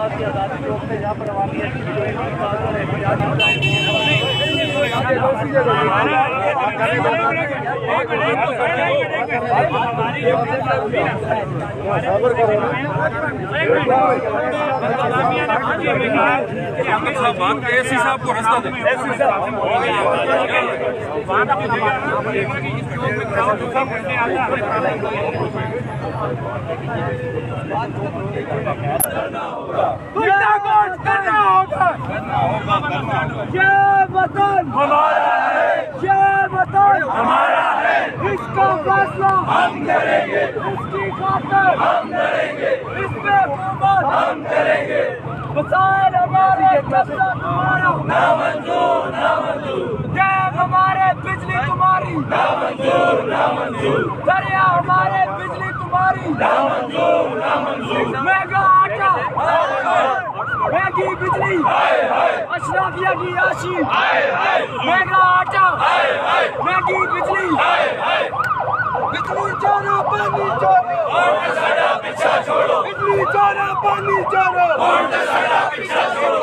की आज़ादी चौक से यहाँ पर आवामी एसी साहब को रास्ता दें। करना होगा। ये वतन हमारा है, ये वतन हमारा है, इसका फैसला हम करेंगे, इसकी खातिर हम करेंगे, इसमें हुकूमत हम करेंगे। वसाइल हमारे कब्जा तुम्हारा ना मंजूर, ना मंजूर। डैम हमारे बिजली तुम्हारी ना मंजूर, ना मंजूर। दरिया हमारे बिजली तुम्हारी ना मंजूर, ना मंजूर। महंगा आटा, महंगी बिजली, अशराफिया की आशी, महंगा आटा, महंगी बिजली, बिजली चोरो पानी चोरो, पीछा छोड़ो, बिजली चोरो पानी चोरो, पीछा छोड़ो,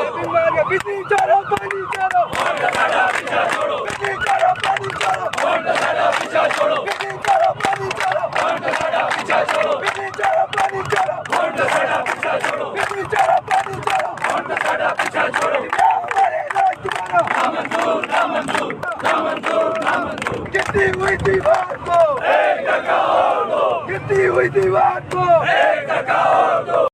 बिजली चोरो पानी चोरो, पीछा छोड़ो, बिजली चोरो पानी चोरो, पीछा छोड़ो, बिजली चोरो पानी चोरो, पीछा छोड़ो, बिजली चोरो पानी चोरो, पीछा छोड़ो, बिजली चोरो पानी चोरो, पीछा छोड़ो। हमारे राज तुम्हारा ना मंजूर, ना मंजूर, ना मंजूर, ना मंजूर। गिरती हुई दीवार को एक धक्का और दो, गिरती हुई दीवार को एक धक्का और दो।